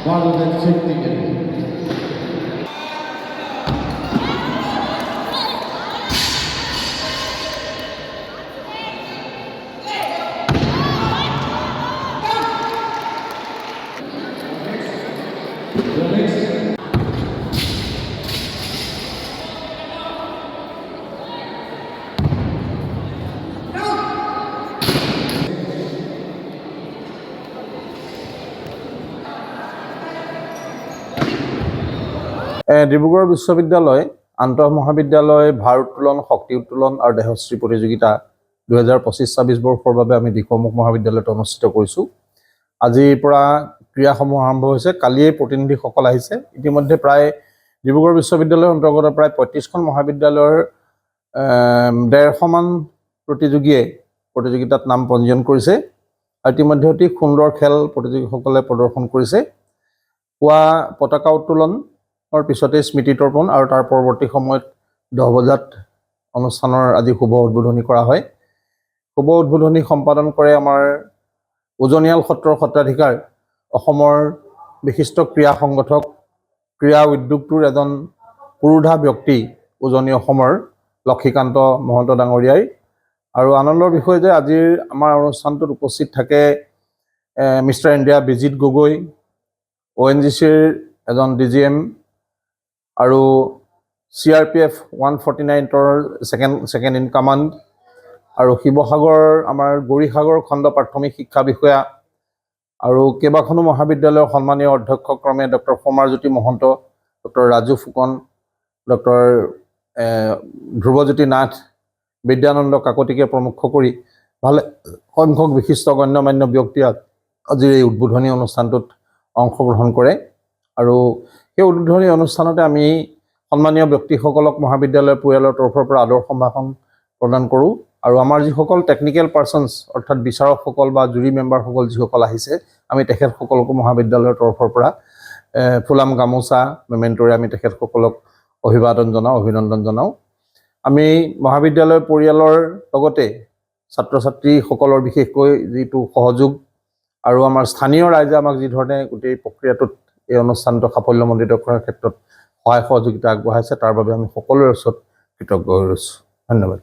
Bangladesh safety game. Dibrugarh বিশ্ববিদ্যালয় আন্তঃ মহাবিদ্যালয় ভাৰ উত্তোলন শক্তি উত্তোলন আৰু দেহশ্ৰী প্ৰতিযোগিতা 2025-26 বৰ্ষৰ বাবে আমি দিখৌমুখ মহাবিদ্যালয়ত অনুষ্ঠিত কৰিছোঁ। আজিৰ পৰা ক্ৰীড়াসমূহ আৰম্ভ হৈছে। কালিয়ে প্ৰতিনিধিসকল আহিছে। ইতিমধ্যে প্ৰায় ডিব্ৰুগড় বিশ্ববিদ্যালয়ৰ অন্তৰ্গত প্ৰায় 35খন মহাবিদ্যালয়ৰ 150 মান প্ৰতিযোগীয়ে প্ৰতিযোগিতাত নাম পঞ্জীয়ন কৰিছে। ইতিমধ্যে অতি সুন্দৰ খেল প্ৰতিযোগীসকলে প্ৰদৰ্শন কৰিছে। পুৱা পতাকা উত্তোলন পিছতে স্মৃতি তৰ্পণ আৰু তাৰ পৰৱৰ্তী সময়ত 10 বজাত অনুষ্ঠানৰ আজি শুভ উদ্বোধনী কৰা হয়। শুভ উদ্বোধনী সম্পাদন কৰে আমাৰ উজনিয়াল সত্ৰৰ সত্ৰাধিকাৰ অসমৰ বিশিষ্ট ক্ৰীড়া সংগঠক ক্ৰীড়া উদ্যোগটোৰ এজন পুৰুধা ব্যক্তি উজনি অসমৰ লক্ষীকান্ত মহন্ত ডাঙৰীয়াই। আৰু আনন্দৰ বিষয় যে আজিৰ আমাৰ অনুষ্ঠানটোত উপস্থিত থাকে মিষ্টাৰ ইণ্ডিয়া বিজিত গগৈ, ONGCৰ এজন DGM আৰু CRPF 149ৰ ছেকেণ্ড ইন কমাণ্ড আৰু শিৱসাগৰ আমাৰ গৌৰীসাগৰ খণ্ড প্ৰাথমিক শিক্ষা বিষয়া আৰু কেইবাখনো মহাবিদ্যালয়ৰ সন্মানীয় অধ্যক্ষ ক্ৰমে doctor Samarjyoti Mahanta, doctor Raju Phukan, doctor Dhruvajyoti Nath, Bidyananda কাকতিকে প্ৰমুখ কৰি ভালে সংখ্যক বিশিষ্ট গণ্যমান্য ব্যক্তিয়ে আজিৰ এই উদ্বোধনী অনুষ্ঠানটোত অংশগ্ৰহণ কৰে। আৰু সেই উদ্বোধনী অনুষ্ঠানতে আমি সন্মানীয় ব্যক্তিসকলক মহাবিদ্যালয়ৰ পৰিয়ালৰ তৰফৰ পৰা আদৰ সম্ভাষণ প্ৰদান কৰোঁ। আৰু আমাৰ যিসকল টেকনিকেল পাৰ্চনছ অৰ্থাৎ বিচাৰকসকল বা জুৰি মেম্বাৰসকল যিসকল আহিছে, আমি তেখেতসকলকো মহাবিদ্যালয়ৰ তৰফৰ পৰা ফুলাম গামোচা মেমেণ্টৰে আমি তেখেতসকলক অভিনন্দন জনাওঁ। আমি মহাবিদ্যালয়ৰ পৰিয়ালৰ লগতে ছাত্ৰ ছাত্ৰীসকলৰ বিশেষকৈ যিটো সহযোগ আৰু আমাৰ স্থানীয় ৰাইজে আমাক যিধৰণে গোটেই প্ৰক্ৰিয়াটোত এই অনুষ্ঠানটো সাফল্যমণ্ডিত কৰাৰ ক্ষেত্ৰত সহায় সহযোগিতা আগবঢ়াইছে, তাৰ বাবে আমি সকলোৰে ওচৰত কৃতজ্ঞ হৈ ৰৈছোঁ। ধন্যবাদ।